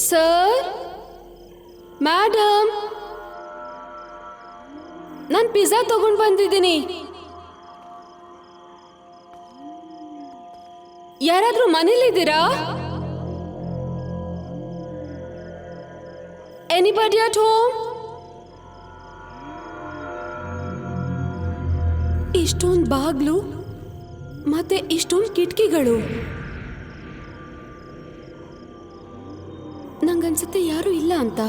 Sir, madam, ನಾನು pizza ತಗೊಂಡು ಬಂದಿದ್ದೀನಿ. ಯಾರಾದ್ರೂ ಮನೇಲಿದ್ದೀರಾ? Anybody at home? ಇಷ್ಟೊಂದು ಬಾಗ್ಲು ಮತ್ತೆ ಇಷ್ಟೊಂದು ಕಿಟಕಿಗಳು. ನಂಗನ್ಸುತ್ತೆ ಯಾರೂ ಇಲ್ಲ ಅಂತ.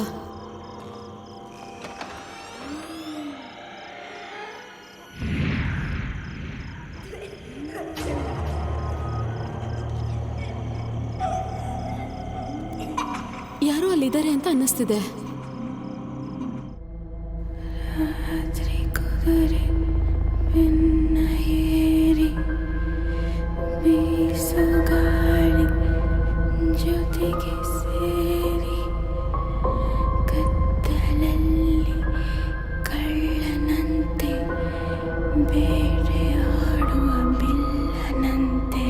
ಯಾರೋ ಅಲ್ಲಿದ್ದಾರೆ ಅಂತ ಅನ್ನಿಸ್ತಿದೆ. ಜೊತೆಗೆ ಸೇರಿ ಕತ್ತಲಲ್ಲಿ ಕಳ್ಳನಂತೆ ಬೇಟೆಯಾಡುವ ಬಿಲ್ಲನಂತೆ.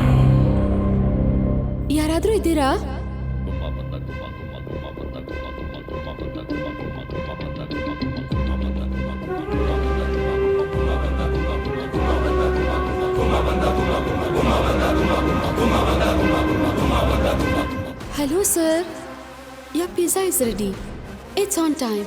ಯಾರಾದ್ರೂ ಇದ್ದೀರಾ? Hello sir, your pizza is ready. It's on time.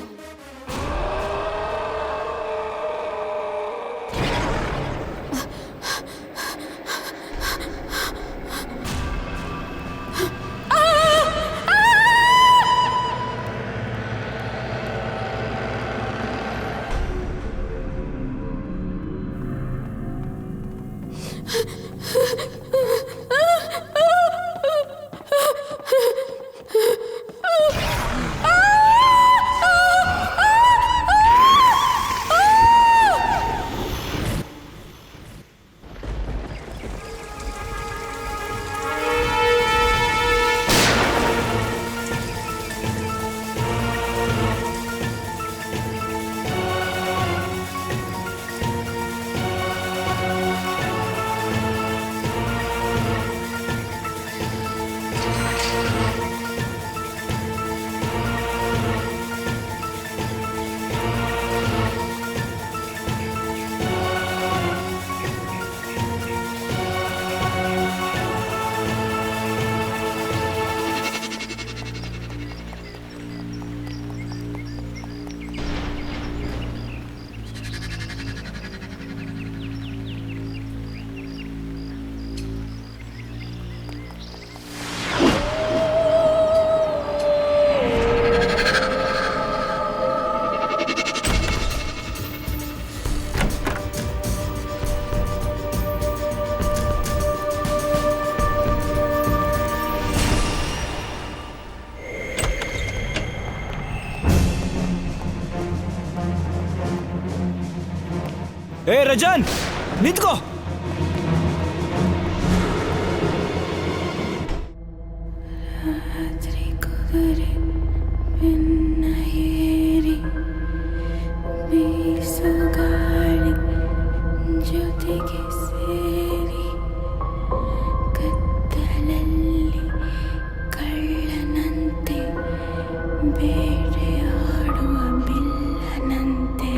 ಏ ರಜನ್, ನಿಂತ್ಕೋ. ರಾತ್ರಿ ಕುದುರೆ ಬೆನ್ನ ಏರಿ ಬೀಸು ಗಾಳಿ ಜೊತೆಗೆ ಸೇರಿ ಕತ್ತಲಲ್ಲಿ ಕಳ್ಳನಂತೆ ಬೇಟೆಯಾಡುವ ಬಿಲ್ಲನಂತೆ.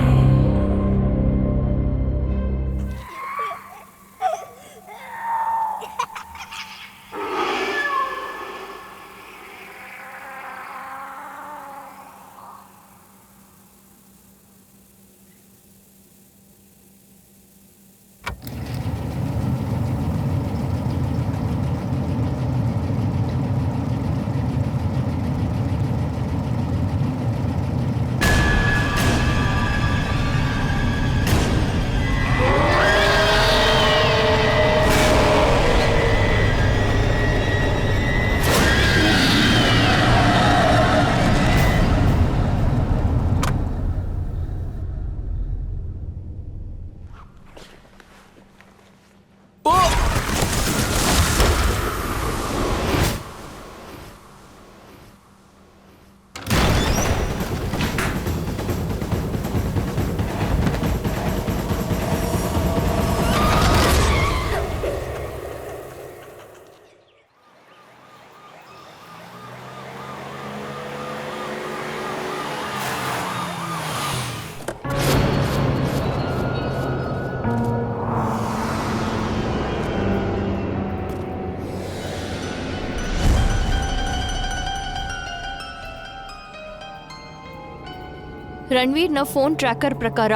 ರಣವೀರ್ನ ಫೋನ್ ಟ್ರ್ಯಾಕರ್ ಪ್ರಕಾರ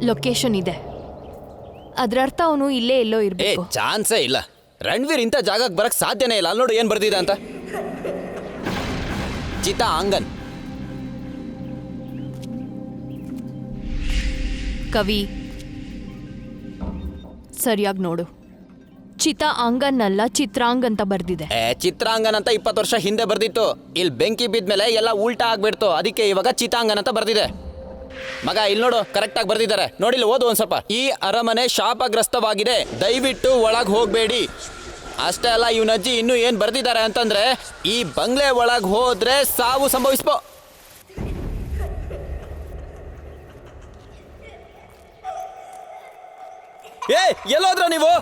ಲೊಕೇಶನ್ ಇದೆ. ಅದರರ್ಥ ಅವನು ಇಲ್ಲೇ ಎಲ್ಲೋ ಇರಬೇಕು. ಚಾನ್ಸೇ ಇಲ್ಲ. ರಣವೀರ್ ಇಂಥ ಜಾಗಕ್ಕೆ ಬರಕ್ ಸಾಧ್ಯನೇ ಇಲ್ಲ. ಅಲ್ಲಿ ನೋಡು ಏನ್ ಬರ್ದಿದೆ ಅಂತ. ಚಿತಾ ಆಂಗನ್. ಕವಿ, ಸರಿಯಾಗಿ ನೋಡು. ಚಿತಾ ಆಂಗನ್ ಅಲ್ಲ, ಚಿತ್ರಾಂಗ್ ಅಂತ ಬರ್ದಿದೆ. ಚಿತ್ರಾಂಗನ್ ಅಂತ 20 ವರ್ಷ ಹಿಂದೆ ಬರ್ದಿತ್ತು. ಇಲ್ಲಿ ಬೆಂಕಿ ಬಿದ್ಮೇಲೆ ಎಲ್ಲ ಉಲ್ಟಾ ಆಗ್ಬಿಡ್ತು. ಅದಕ್ಕೆ ಇವಾಗ ಚಿತಾಂಗನ್ ಅಂತ ಬರ್ದಿದೆ. ಮಗ ಇಲ್ಲಿ ನೋಡು, ಕರೆಕ್ಟ್ ಆಗಿ ಬರ್ದಿದ್ದಾರೆ. ನೋಡಿಲ್ಲ, ಓದು ಒಂದ್ ಸ್ವಲ್ಪ. ಈ ಅರಮನೆ ಶಾಪಗ್ರಸ್ತವಾಗಿದೆ, ದಯವಿಟ್ಟು ಒಳಗ್ ಹೋಗ್ಬೇಡಿ. ಅಷ್ಟೇ ಅಲ್ಲ, ಇವನಜ್ಜಿ ಇನ್ನೂ ಏನ್ ಬರ್ದಿದ್ದಾರೆ ಅಂತಂದ್ರೆ, ಈ ಬಂಗ್ಲೆ ಒಳಗ್ ಹೋದ್ರೆ ಸಾವು ಸಂಭವಿಸ್ಬೋ. ಎಲ್ಲೋದ್ರ ನೀವು?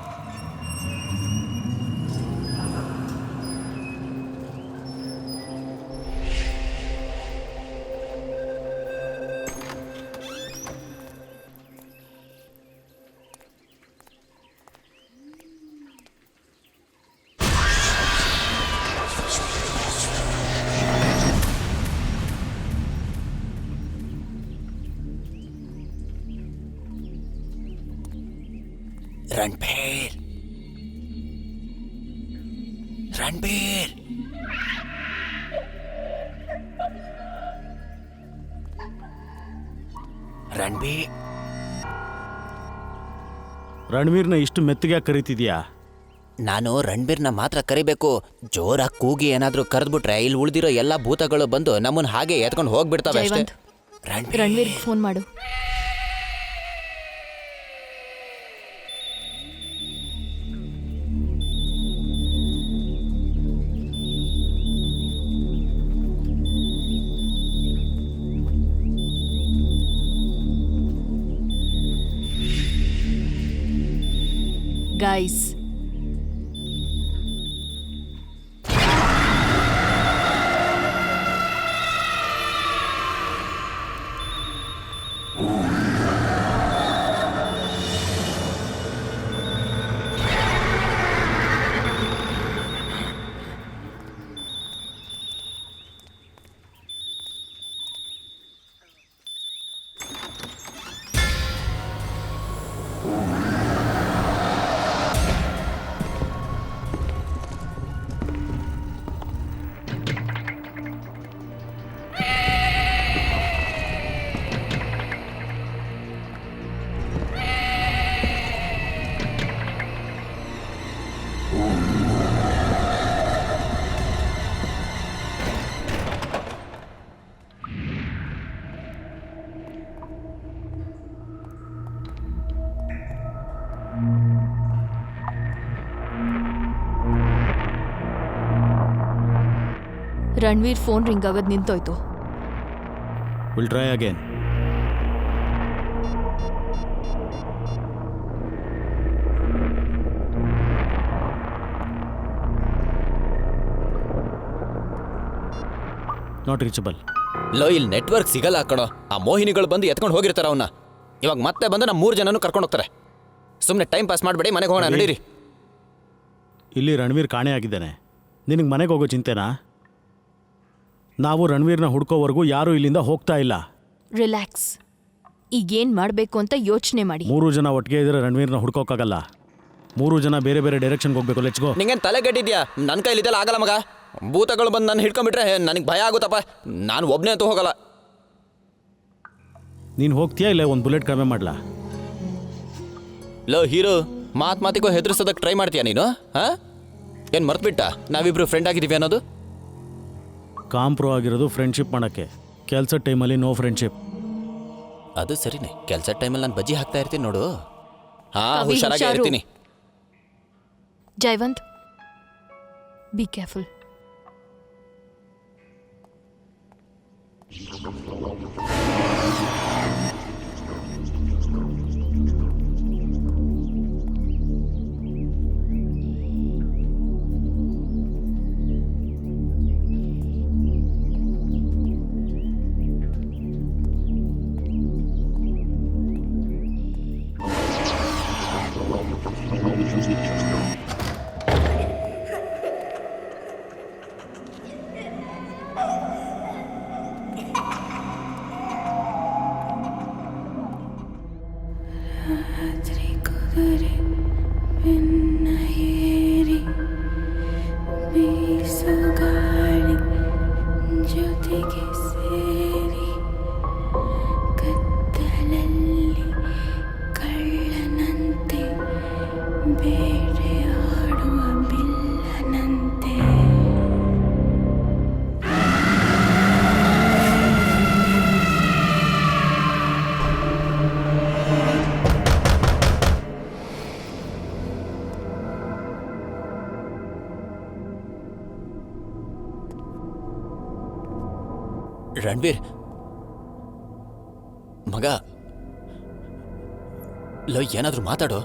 ರಣಬೀರ್, ರಣಬೀರ್, ರಣಬೀರ್. ರಣವೀರ್ನ ಇಷ್ಟು ಮೆತ್ತಗೆ ಕರಿತಿದ್ಯಾ? ನಾನು ರಣಬೀರ್ನ ಮಾತ್ರ ಕರಿಬೇಕು. ಜೋರಾಗಿ ಕೂಗಿ ಏನಾದ್ರೂ ಕರೆದ್ಬಿಟ್ರೆ ಇಲ್ಲಿ ಉಳಿದಿರೋ ಎಲ್ಲ ಭೂತಗಳು ಬಂದು ನಮ್ಮನ್ನ ಹಾಗೆ ಎತ್ಕೊಂಡು ಹೋಗ್ಬಿಡ್ತವೆ ಅಷ್ಟೇ. ರಣವೀರ್ಗೆ ಫೋನ್ ಮಾಡು. ಗೈಸ್, ರಣವೀರ್ ಫೋನ್ ರಿಂಗ್ ಆಗೋದು ನಿಂತೋಯ್ತು. Will try again. Not reachable. ಲೋ, ಇಲ್ಲಿ ನೆಟ್ವರ್ಕ್ ಸಿಗಲ್ಲ ಕಣೋ. ಆ ಮೋಹಿನಿಗಳು ಬಂದು ಎತ್ಕೊಂಡು ಹೋಗಿರ್ತಾರ ಅವನ್ನ. ಇವಾಗ ಮತ್ತೆ ಬಂದು ನಮ್ಮ 3 ಜನನು ಕರ್ಕೊಂಡು ಹೋಗ್ತಾರೆ. ಸುಮ್ಮನೆ ಟೈಮ್ ಪಾಸ್ ಮಾಡಬೇಡಿ, ಮನೆಗೆ ಹೋಗೋಣ ನಡೀರಿ. ಇಲ್ಲಿ ರಣವೀರ್ ಕಾಣೆ ಆಗಿದ್ದಾನೆ. ನಿನಗೆ ಮನೆಗೆ ಹೋಗೋ ಚಿಂತೆನಾ? ನಾವು ರಣವೀರ್ನ ಹುಡ್ಕೋವರೆಗೂ ಯಾರೂ ಇಲ್ಲಿಂದ ಹೋಗ್ತಾ ಇಲ್ಲ. ರಿಲ್ಯಾಕ್ಸ್. ಈಗೇನು ಮಾಡಬೇಕು ಅಂತ ಯೋಚನೆ ಮಾಡಿ. 3 ಜನ ಒಟ್ಟಿಗೆ ಇದ್ರೆ ರಣವೀರ್ನ ಹುಡ್ಕೋಕ್ಕಾಗಲ್ಲ. 3 ಜನ ಬೇರೆ ಬೇರೆ ಡೈರೆಕ್ಷನ್ಗೆ ಹೋಗ್ಬೇಕು. Let's go. ನಿಂಗೇನು ತಲೆ ಗಟ್ಟಿದ್ಯಾ? ನನ್ನ ಕೈಲಿದೆಲ್ಲ ಆಗಲ್ಲ ಮಗ. ಭೂತಗಳು ಬಂದು ನಾನು ಹಿಡ್ಕೊಂಡ್ಬಿಟ್ರೆ ನನಗೆ ಭಯ ಆಗುತ್ತಪ್ಪ. ನಾನು ಒಬ್ಬನೇ ಅಂತೂ ಹೋಗಲ್ಲ. ನೀನು ಹೋಗ್ತೀಯಾ ಇಲ್ಲ ಒಂದು ಬುಲೆಟ್ ಕಡಿಮೆ ಮಾಡಲಾ? ಲೋ ಹೀರೋ, ಮಾತಿಗೋ ಹೆದರ್ಸೋದಕ್ಕೆ ಟ್ರೈ ಮಾಡ್ತೀಯಾ ನೀನು? ಹಾಂ, ಏನು ಮರ್ತ್ಬಿಟ್ಟ ನಾವಿಬ್ರು ಫ್ರೆಂಡ್ ಆಗಿದ್ದೀವಿ ಅನ್ನೋದು? ಕಾಂಪ್ರೋ ಆಗಿರೋದು ಫ್ರೆಂಡ್ಶಿಪ್ ಮಾಡೋಕ್ಕೆ. ಕೆಲಸದ ಟೈಮಲ್ಲಿ ನೋ ಫ್ರೆಂಡ್ಶಿಪ್. ಅದು ಸರಿನೇ. ಕೆಲಸದ ಟೈಮಲ್ಲಿ ನಾನು ಬಜ್ಜಿ ಹಾಕ್ತಾ ಇರ್ತೀನಿ ನೋಡು. ಹಾಂ, ಕವಿ, ಹುಷಾರಾಗಿ ಹುಷಾರು. ಇರ್ತೀನಿ. Jayavant, be careful. ರಣವೀರ್ ಮಗ ಲವ್ ಏನಾದರೂ ಮಾತಾಡೋ.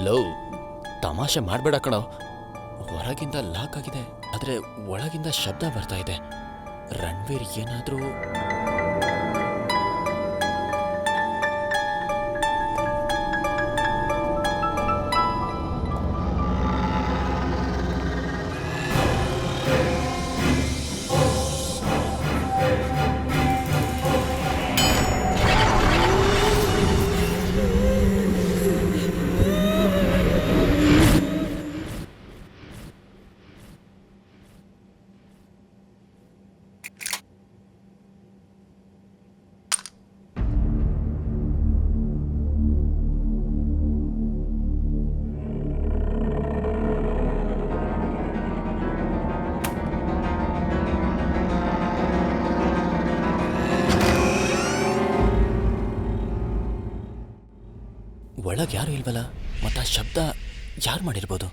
ಲವ್ ತಮಾಷೆ ಮಾಡಬೇಡ ಕಣೋ. ಹೊರಗಿಂದ ಲಾಕ್ ಆಗಿದೆ, ಆದರೆ ಒಳಗಿಂದ ಶಬ್ದ ಬರ್ತಾ ಇದೆ. ರಣವೀರ್ ಏನಾದರೂ ಒಳಗೆ ಯಾರು ಇಲ್ವಲ್ಲ, ಮತ್ತು ಆ ಶಬ್ದ ಯಾರು ಮಾಡಿರ್ಬೋದು?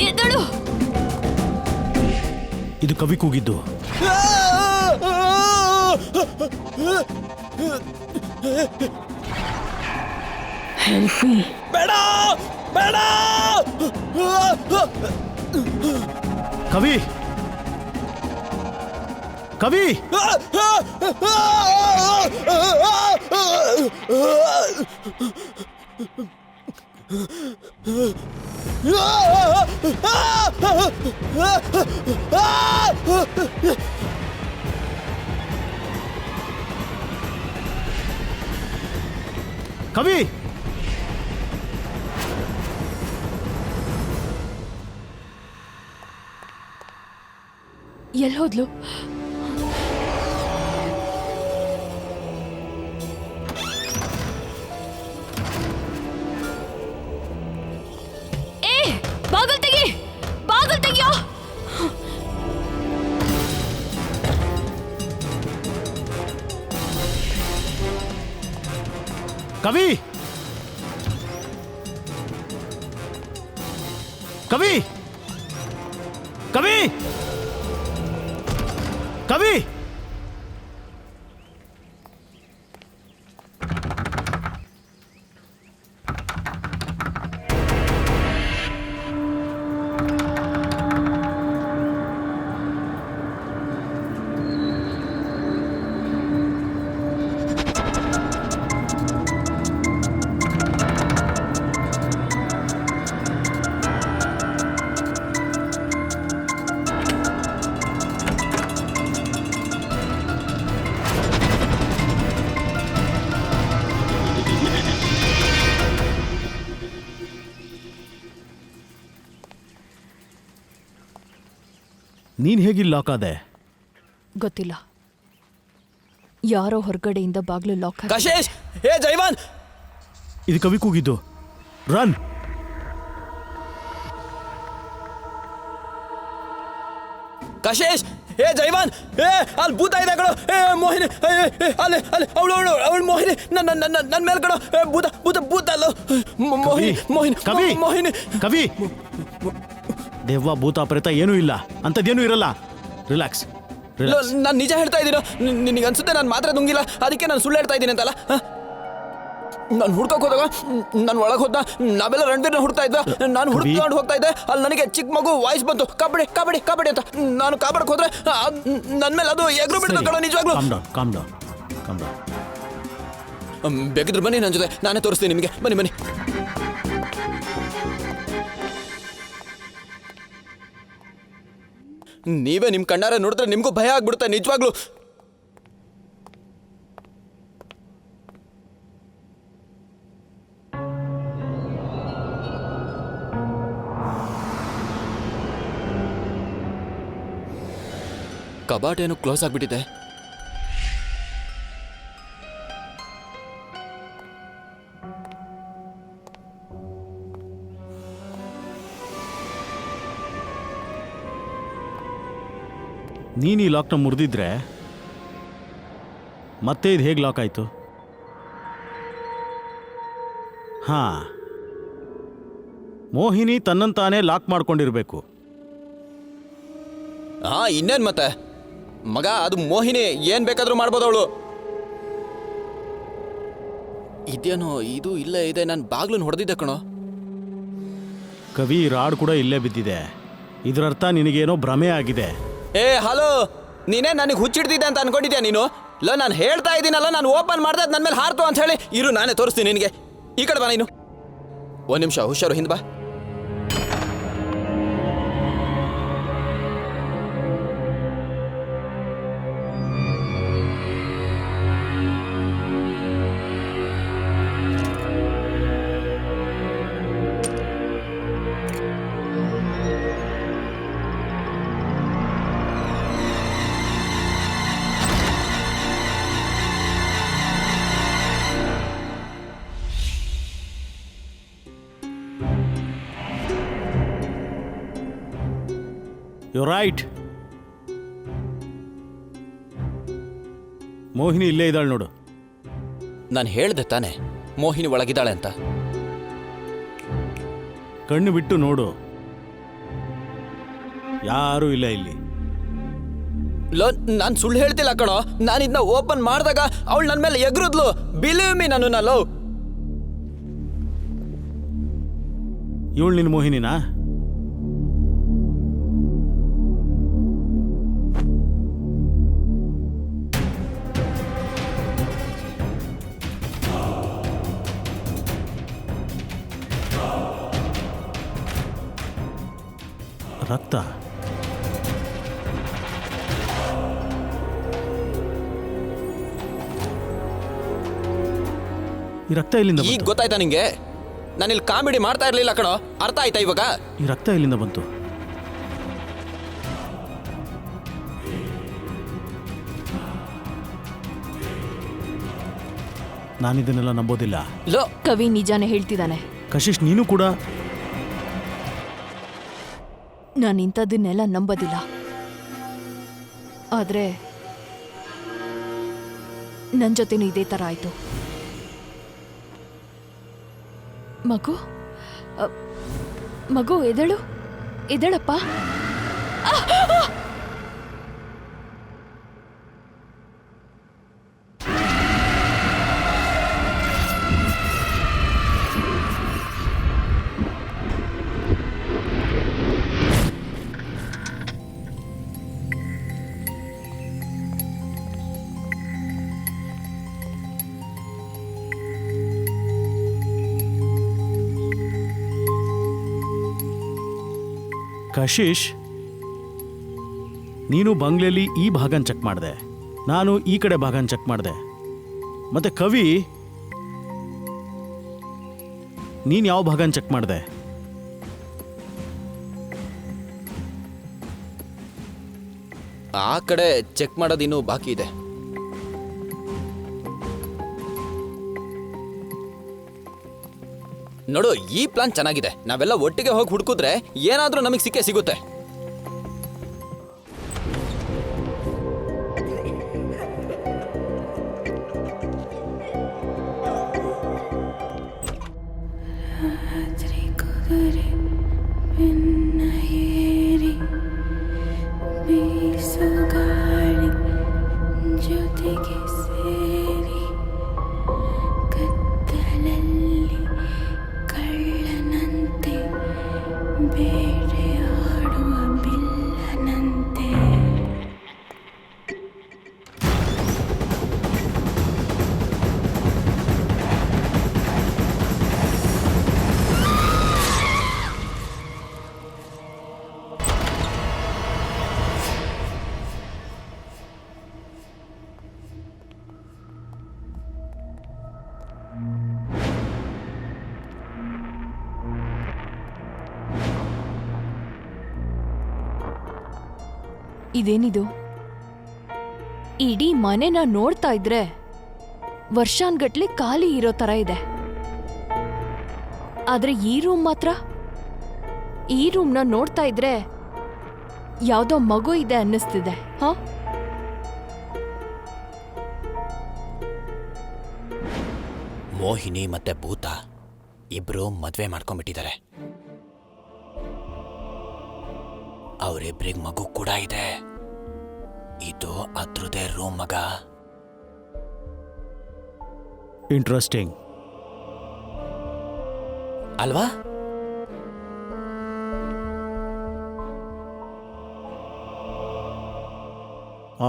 ಎದ್ದೇಳು. ಇದು ಕವಿ ಕೂಗಿದ್ದು. ಬೇಡ ಬೇಡ. ಕವಿ ಕವಿ ಕವಿ ಎಲ್ಲಿ ಹೋದ್ಲು? ಬಾಗಲ್ ತೆಗಿ, ಬಾಗಲ್ ತೆಗಿಯೋ. ಕವಿ ಕವಿ ಕವಿ ಕವಿ ನೀನ್ ಹೇಗಿಲ್ಲಿ ಲಾಕ್ ಆದೆ? ಗೊತ್ತಿಲ್ಲ, ಯಾರೋ ಹೊರಗಡೆಯಿಂದ ಬಾಗ್ಲು ಲಾಕ್ ಹಾಕಿ. ಕಶೇಶ್, ಹೇ ಜೈವಾನ್. ಇದು ಕವಿ ಕೂಗಿದ್ದು. ರನ್. ಕಶೇಶ್, ಹೇ ಜೈವಾನ್, ಹೇ ಅಲ್ಲಿ ಭೂತ ಇದೆ ಕಣೋ. ಹೇ ಮೋಹಿನಿ, ಅಲ್ಲಿ ಅಲ್ಲಿ ಅವಳು ಮೋಹಿನಿ ನನ್ನ ಮೇಲೆ ಕಣೋ. ಭೂತ ಭೂತ ಭೂತ ಅಲ್ಲ ಮೋಹಿನಿ ಮೋಹಿನಿ ಕವಿ ಮೋಹಿನಿ. ಕವಿ ದೆವ್ವ ಭೂತ ಪ್ರೇತ ಏನೂ ಇಲ್ಲ, ಅಂಥದ್ದೇನೂ ಇರಲ್ಲ. ರಿಲ್ಯಾಕ್ಸ್. ನಾನು ನಿಜ ಹೇಳ್ತಾ ಇದ್ದೀನೋ? ನಿನಗೆ ಅನ್ಸುತ್ತೆ ನಾನು ಮಾತ್ರ ನುಂಗಿಲ್ಲ, ಅದಕ್ಕೆ ನಾನು ಸುಳ್ಳು ಹೇಳ್ತಾ ಇದ್ದೀನಿ ಅಂತಲ್ಲ? ನಾನು ಹುಡ್ಕೋಕೆ ಹೋದಾಗ ನಾನು ಒಳಗೆ ಹೋದ, ನಾವೆಲ್ಲ ರಣವೀರ್ನ ಹುಡ್ತಾ ಇದ್ದ. ನಾನು ಹುಡ್ಕೊಂಡು ಹೋಗ್ತಾ ಇದ್ದೆ, ಅಲ್ಲಿ ನನಗೆ ಚಿಕ್ಕ ಮಗು ವಾಯ್ಸ್ ಬಂತು, ಕಬಡ್ಡಿ ಕಬಡ್ಡಿ ಕಬಡ್ಡಿ ಅಂತ. ನಾನು ಕಾಪಾಡಕ್ಕೆ ಹೋದ್ರೆ ನನ್ನ ಮೇಲೆ ಅದು ಎಗ್ರು ಬಿಡ್ತು ಕಣೋ, ನಿಜವಾಗ್ಲೂ. Calm down. ಬೇಕಿದ್ರೆ ಬನ್ನಿ ನನ್ನ ಜೊತೆ, ನಾನೇ ತೋರಿಸ್ತೀನಿ ನಿಮಗೆ. ಬನ್ನಿ ಬನ್ನಿ. ನೀವೇ ನಿಮ್ಮ ಕಣ್ಣಾರೆ ನೋಡಿದ್ರೆ ನಿಮಗೂ ಭಯ ಆಗ್ಬಿಡುತ್ತೆ ನಿಜವಾಗ್ಲೂ. ಕಬಾಟ್ ಏನು ಕ್ಲೋಸ್ ಆಗ್ಬಿಟ್ಟಿದೆ. ನೀನು ಈ ಲಾಕ್ನ ಮುರಿದಿದ್ರೆ ಮತ್ತೆ ಇದು ಹೇಗೆ ಲಾಕ್ ಆಯಿತು? ಹಾಂ, ಮೋಹಿನಿ ತನ್ನಂತಾನೇ ಲಾಕ್ ಮಾಡ್ಕೊಂಡಿರ್ಬೇಕು. ಹಾ, ಇನ್ನೇನ್ ಮತ್ತೆ ಮಗ, ಅದು ಮೋಹಿನಿ ಏನ್ ಬೇಕಾದ್ರೂ ಮಾಡ್ಬೋದು ಅವಳು. ಇದೇನೋ ಇದು ಇಲ್ಲೇ ಇದೆ, ನಾನು ಬಾಗ್ಲನ್ನು ಹೊಡೆದಿದ್ದೆ ಕಣೋ. ಕವಿ ರಾಡ್ ಕೂಡ ಇಲ್ಲೇ ಬಿದ್ದಿದೆ. ಇದರರ್ಥ ನಿನಗೇನೋ ಭ್ರಮೆ ಆಗಿದೆ. ಏ ಹಲೋ, ನೀನೇ ನನಗೆ ಹುಚ್ಚಿಡ್ತಿದ್ದೆ ಅಂತ ಅನ್ಕೊಂಡಿದ್ಯಾ ನೀನು? ಇಲ್ಲ, ನಾನು ಹೇಳ್ತಾ ಇದ್ದೀನಲ್ಲ, ನಾನು ಓಪನ್ ಮಾಡ್ದೆ ನನ್ನ ಮೇಲೆ ಹಾರ್ತು ಅಂತ ಹೇಳಿ. ಇರು, ನಾನೇ ತೋರಿಸ್ತೀನಿ ನಿನಗೆ. ಈ ಕಡೆ ಬಾ ನೀನು. ಒಂದು ನಿಮಿಷ, ಹುಷಾರು, ಹಿಂದೆ ಬಾ. You right. ಮೋಹಿನಿ ಇಲ್ಲೇ ಇದ್ದಾಳೆ ನೋಡು. ನಾನು ಹೇಳ್ದೆ ತಾನೆ ಮೋಹಿನಿ ಒಳಗಿದ್ದಾಳೆ ಅಂತ. ಕಣ್ಣು ಬಿಟ್ಟು ನೋಡು, ಯಾರೂ ಇಲ್ಲ ಇಲ್ಲಿ. ಲೋ, ನಾನು ಸುಳ್ಳು ಹೇಳ್ತಿಲ್ಲ ಕಣೋ. ನಾನು ಇದನ್ನ ಓಪನ್ ಮಾಡಿದಾಗ ಅವಳು ನನ್ನ ಮೇಲೆ ಎಗರಿದ್ಲು. ಬಿಲೀವ್ ಮೀ, ನಾನು ಲವ್. ಇವಳು ನಿನ್ನ ಮೋಹಿನಿನಾ? ರಕ್ತ. ಈ ರಕ್ತ ಎಲ್ಲಿಂದ ಈಗ ಬಂತು? ಗೊತ್ತಾಯ್ತಾ ನಿಂಗೆ? ನಾನಿಲ್ಲಿ ಕಾಮಿಡಿ ಮಾಡ್ತಾ ಇರ್ಲಿಲ್ಲ ಕಣೋ. ಅರ್ಥ ಆಯ್ತಾ ಇವಾಗ? ಈ ರಕ್ತ ಎಲ್ಲಿಂದ ಬಂತು? ನಾನಿದನ್ನೆಲ್ಲ ನಂಬೋದಿಲ್ಲ. ಲೋ, ಕವಿ ನಿಜಾನೇ ಹೇಳ್ತಿದ್ದಾನೆ. ಕಶಿಶ್, ನೀನು ಕೂಡ. ನಾನು ಇಂಥದ್ದನ್ನೆಲ್ಲ ನಂಬೋದಿಲ್ಲ. ಆದರೆ ನನ್ನ ಜೊತೆನೂ ಇದೇ ಥರ ಆಯಿತು. ಮಗು, ಮಗು ಎದಳು, ಎದಳಪ್ಪ. ಕಶಿಶ್, ನೀನು ಬಂಗ್ಲೆಯಲ್ಲಿ ಈ ಭಾಗನ ಚೆಕ್ ಮಾಡಿದೆ, ನಾನು ಈ ಕಡೆ ಭಾಗನ ಚೆಕ್ ಮಾಡಿದೆ. ಮತ್ತೆ ಕವಿ, ನೀನು ಯಾವ ಭಾಗನ ಚೆಕ್ ಮಾಡಿದೆ? ಆ ಕಡೆ ಚೆಕ್ ಮಾಡೋದು ಇನ್ನೂ ಬಾಕಿ ಇದೆ. ನೋಡು, ಈ ಪ್ಲಾನ್ ಚೆನ್ನಾಗಿದೆ. ನಾವೆಲ್ಲ ಒಟ್ಟಿಗೆ ಹೋಗಿ ಹುಡುಕಿದ್ರೆ ಏನಾದ್ರೂ ನಮಗೆ ಸಿಕ್ಕೇ ಸಿಗುತ್ತೆ. ರಾತ್ರಿ ಕುದುರೆ ಬೆನ್ನ ಏರಿ ಬೀಸು ಗಾಳಿ ಜೊತೆಗೆ ಸೇರಿ ಕತ್ತಲಲ್ಲಿ ಕಳ್ಳನಂತೆ ಬೇಟೆಯಾಡುವ ಬಿಲ್ಲನಂತೆ. ಇದೇನಿದು? ಇಡೀ ಮನೆನ ನೋಡ್ತಾ ಇದ್ರೆ ವರ್ಷಾನ್ಗಟ್ಲೆ ಖಾಲಿ ಇರೋ ತರ ಇದೆ. ಆದ್ರೆ ಈ ರೂಮ್ ಮಾತ್ರ, ಈ ರೂಮ್ನ ನೋಡ್ತಾ ಇದ್ರೆ ಯಾವ್ದೋ ಮಗು ಇದೆ ಅನ್ನಿಸ್ತಿದೆ. ಹ, ಮೋಹಿನಿ ಮತ್ತೆ ಭೂತ ಇಬ್ರು ಮದ್ವೆ ಮಾಡ್ಕೊಂಡ್ಬಿಟ್ಟಿದ್ದಾರೆ. ಅವರಿಬ್ರಿಗೆ ಮಗು ಕೂಡ ಇದೆ. ಇದು ಅದ್ರದೇ ರೂಮ್ ಮಗ. ಇಂಟ್ರೆಸ್ಟಿಂಗ್ ಅಲ್ವಾ?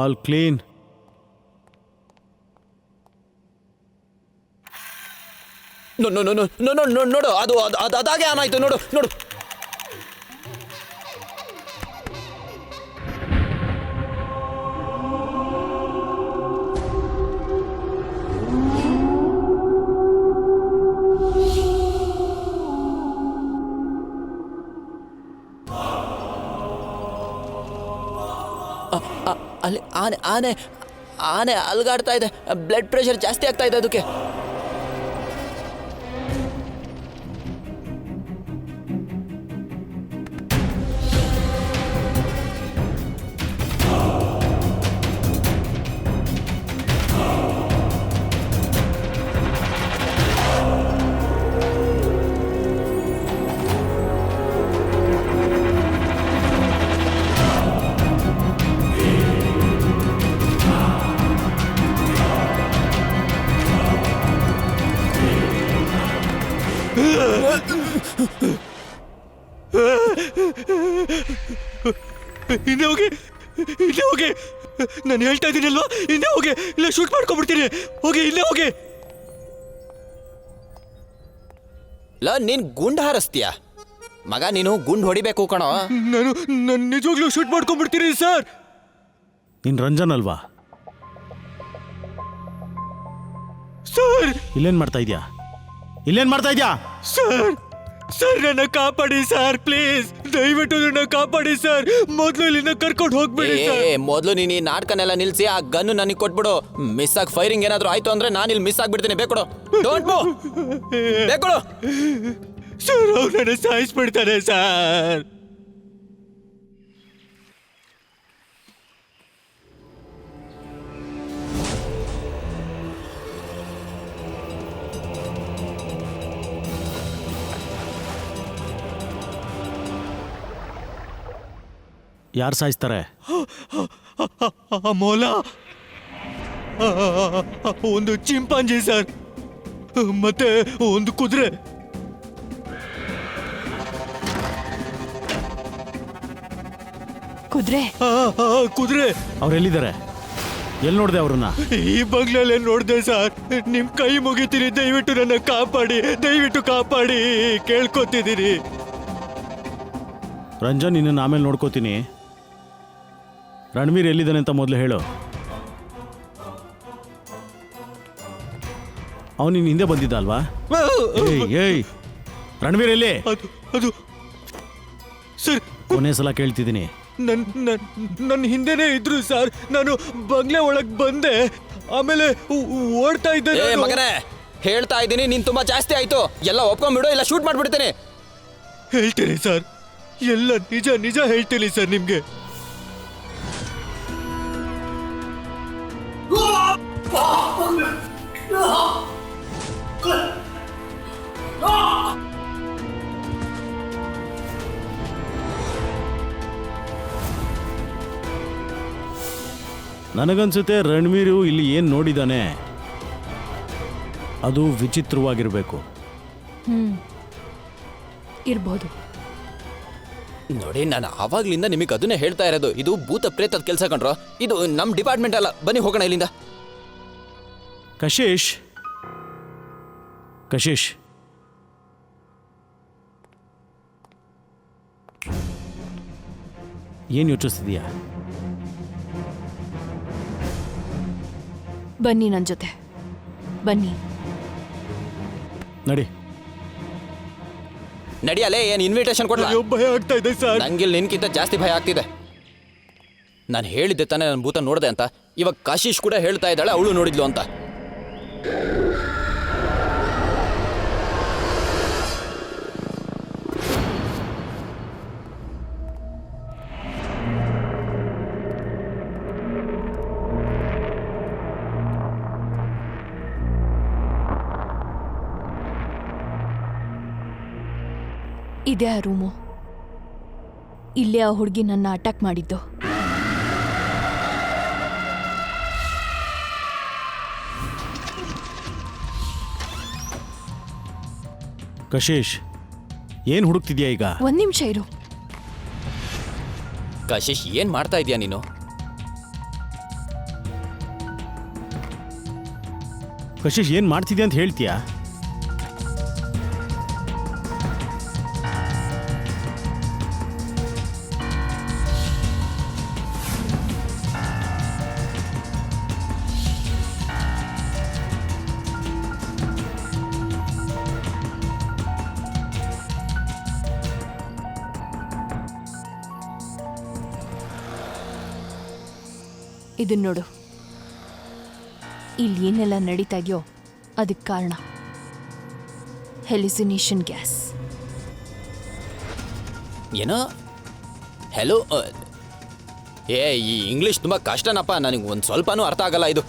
All clean. ನೋಡು, ಅದು ಅದಾಗೆ ಆನ್ ಆಯ್ತು. ನೋಡು ನೋಡು. ಅಲ್ಲಿ ಆನೆ ಆನೆ ಆನೆ ಅಲ್ಗಾಡ್ತಾ ಇದೆ. ಬ್ಲಡ್ ಪ್ರೆಷರ್ ಜಾಸ್ತಿ ಆಗ್ತಾ ಇದೆ ಅದಕ್ಕೆ. ಹಿಂದೆ ಹೋಗಿ ನಾನು ಹೇಳ್ತಾ ಇದ್ದೀನಲ್ವಾ, ಹಿಂದೆ ಹೋಗಿ, ಇಲ್ಲ ಶೂಟ್ ಮಾಡ್ಕೊಂಡ್ಬಿಡ್ತೀನಿ. ಹೋಗಿ, ಹಿಂದೆ ಹೋಗಿ. ನೀನ್ ಗುಂಡ್ ಹಾರಿಸ್ತೀಯ ಮಗ. ನೀನು ಗುಂಡ್ ಹೊಡಿಬೇಕು ಕಣೋ. ನಾನು ನಿಜವಾಗ್ಲೂ ಶೂಟ್ ಮಾಡ್ಕೊಂಡ್ಬಿಡ್ತೀನಿ ಸರ್. ನೀನ್ ರಂಜನ್ ಅಲ್ವಾ? ಸರ್ ಇಲ್ಲೇನ್ ಮಾಡ್ತಾ ಇದ್ಯಾ? ಸರ್ ನನ್ನ ಕಾಪಾಡಿ ಸರ್, ಪ್ಲೀಸ್ ದಯವಿಟ್ಟು ನನ್ನ ಕಾಪಾಡಿ ಸರ್. ಮೊದಲು ಇಲ್ಲಿಂದ ಕರ್ಕೊಂಡು ಹೋಗ್ಬಿಡಿ ಸರ್. ಮೊದಲು ನೀನು ಈ ನಾಟಕನೆಲ್ಲ ನಿಲ್ಸಿ ಆ ಗನ್ನು ನನಗೆ ಕೊಟ್ಬಿಡು. ಮಿಸ್ ಆಗಿ ಫೈರಿಂಗ್ ಏನಾದ್ರು ಆಯ್ತು ಅಂದ್ರೆ ನಾನು ಇಲ್ಲಿ ಮಿಸ್ ಆಗ್ಬಿಡ್ತೀನಿ. Back off, don't move, back off. Sir ಅವ್ರು ನನ್ನ ಸಾಯಿಸ್ಬಿಡ್ತಾರೆ ಸರ್. ಯಾರು ಸಾಯಿಸ್ತಾರೆ? ಮೊಲ, ಒಂದು ಚಿಂಪಾಂಜಿ ಸರ್, ಮತ್ತೆ ಒಂದು ಕುದುರೆ. ಕುದುರೆ ಅವ್ರೆಲ್ಲಿದ್ದಾರೆ? ಎಲ್ಲಿ ನೋಡಿದೆ ಅವ್ರನ್ನ? ಈ ಬಂಗ್ಲಲ್ಲೇ ನೋಡ್ದೆ ಸರ್. ನಿಮ್ ಕೈ ಮುಗಿತೀನಿ, ದಯವಿಟ್ಟು ನನ್ನ ಕಾಪಾಡಿ, ದಯವಿಟ್ಟು ಕಾಪಾಡಿ, ಕೇಳ್ಕೊತಿದ್ದೀನಿ. ರಂಜನ್, ನಿನ್ನ ಆಮೇಲೆ ನೋಡ್ಕೋತೀನಿ. ರಣವೀರ್ ಎಲ್ಲಿದ್ದಾನೆ ಅಂತ ಮೊದಲು ಹೇಳು. ಅವನು ನಿನ್ನ ಹಿಂದೆ ಬಂದಿದ್ದ ಅಲ್ವಾ? ಏಯ್ ರಣವೀರ್ ಎಲ್ಲಿ? ಅದು ಸರ್, ಕೊನೆ ಸಲ ಕೇಳ್ತಿದ್ದೀನಿ. ನನ್ನ ಹಿಂದೆನೇ ಇದ್ರು ಸರ್. ನಾನು ಬಂಗ್ಲೆ ಒಳಗ್ ಬಂದೆ, ಆಮೇಲೆ ಓಡ್ತಾ ಇದ್ದೆ. ಮಗನೇ, ಹೇಳ್ತಾ ಇದ್ದೀನಿ, ನೀನ್ ತುಂಬಾ ಜಾಸ್ತಿ ಆಯ್ತು. ಎಲ್ಲ ಒಪ್ಕೊಂಡ್ಬಿಡು, ಇಲ್ಲ ಶೂಟ್ ಮಾಡ್ಬಿಡ್ತೀನಿ. ಹೇಳ್ತೀನಿ ಸರ್, ಎಲ್ಲ ನಿಜ ನಿಜ ಹೇಳ್ತೀನಿ ಸರ್ ನಿಮ್ಗೆ. ನನಗನ್ಸುತ್ತೆ ರಣವೀರು ಇಲ್ಲಿ ಏನು ನೋಡಿದಾನೆ ಅದು ವಿಚಿತ್ರವಾಗಿರಬೇಕು. ಇರ್ಬೋದು. ನೋಡಿ, ನಾನು ಆವಾಗ್ಲಿಂದ ನಿಮಗೆ ಅದನ್ನೇ ಹೇಳ್ತಾ ಇರೋದು. ಇದು ಭೂತ ಪ್ರೇತದ ಕೆಲಸ ಕಂಡ್ರೋ. ಇದು ನಮ್ಮ ಡಿಪಾರ್ಟ್ಮೆಂಟ್ ಅಲ್ಲ. ಬನ್ನಿ ಹೋಗೋಣ ಇಲ್ಲಿಂದ. ಕಶಿಶ್, ಏನು ಯೋಚಿಸ್ತಿದೀಯಾ? ಬನ್ನಿ ನನ್ನ ಜೊತೆ, ಬನ್ನಿ. ನಡಿಯಲೇ, ಏನು ಇನ್ವಿಟೇಷನ್ ಕೊಡ್ಲಾ? ಭಯ ಆಗ್ತಾ ಇದೆ ಸರ್. ನಂಗಿಲ್ಲಿ ನಿನ್ಕಿಂತ ಜಾಸ್ತಿ ಭಯ ಆಗ್ತಿದೆ. ನಾನು ಹೇಳಿದ್ದೆ ತಾನೇ ನನ್ನ ಭೂತ ನೋಡಿದೆ ಅಂತ. ಇವಾಗ ಕಾಶಿಶ್ ಕೂಡ ಹೇಳ್ತಾ ಇದ್ದಾಳೆ ಅವಳು ನೋಡಿದ್ಲು ಅಂತ. ಇದೇ ಆ ರೂಮು. ಇಲ್ಲೇ ಆ ಹುಡುಗಿ ನನ್ನ ಅಟ್ಯಾಕ್ ಮಾಡಿದ್ದು. ಕಶೇಶ್, ಏನು ಹುಡುಕ್ತಿದ್ಯಾ ಈಗ? ಒಂದ್ ನಿಮಿಷ ಇರು. ಕಶಿಶ್ ಏನ್ ಮಾಡ್ತಾ ಇದೀಯ ನೀನು? ಕಶೇಶ್, ಏನು ಮಾಡ್ತಿದ್ಯಾ ಅಂತ ಹೇಳ್ತೀಯಾ? ಇದನ್ನ ನೋಡು. ಇಲ್ಲಿ ಏನೆಲ್ಲ ನಡೀತಾ ಇದೆಯೋ ಅದಕ್ಕೆ ಕಾರಣ ಹೆಲಿಸಿನೇಷನ್ ಗ್ಯಾಸ್. ಏನೋ ಹೆಲೋ ಈ ಇಂಗ್ಲೀಷ್ ತುಂಬ ಕಷ್ಟನಪ್ಪ, ನನಗೆ ಒಂದು ಸ್ವಲ್ಪನೂ ಅರ್ಥ ಆಗಲ್ಲ ಇದು.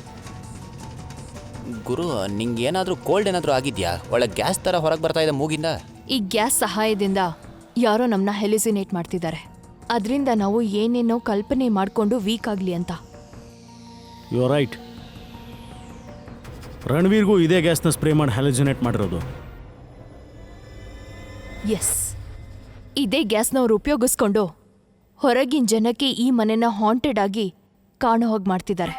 ಗುರು, ನಿಂಗೆ ಏನಾದರೂ ಕೋಲ್ಡ್ ಏನಾದರೂ ಆಗಿದೆಯಾ? ಒಳ್ಳೆ ಗ್ಯಾಸ್ ಥರ ಹೊರಗೆ ಬರ್ತಾ ಇದೆ ಮೂಗಿಂದ. ಈ ಗ್ಯಾಸ್ ಸಹಾಯದಿಂದ ಯಾರೋ ನಮ್ಮನ್ನ ಹೆಲಿಸಿನೇಟ್ ಮಾಡ್ತಿದ್ದಾರೆ. ಅದರಿಂದ ನಾವು ಏನೇನೋ ಕಲ್ಪನೆ ಮಾಡಿಕೊಂಡು ವೀಕ್ ಆಗಲಿ ಅಂತ. You are right. ರಣವೀರ್ಗೂ ಇದೇ ಗ್ಯಾಸ್ನ ಸ್ಪ್ರೇ ಮಾಡಿ ಹ್ಯಾಲುಸಿನೇಟ್ ಮಾಡಿರೋದು. ಎಸ್, ಇದೇ ಗ್ಯಾಸ್ನ ಅವ್ರು ಉಪಯೋಗಿಸ್ಕೊಂಡು ಹೊರಗಿನ ಜನಕ್ಕೆ ಈ ಮನೆನ ಹಾಂಟೆಡ್ ಆಗಿ ಕಾಣೋ ಹೋಗಿ ಮಾಡ್ತಿದ್ದಾರೆ.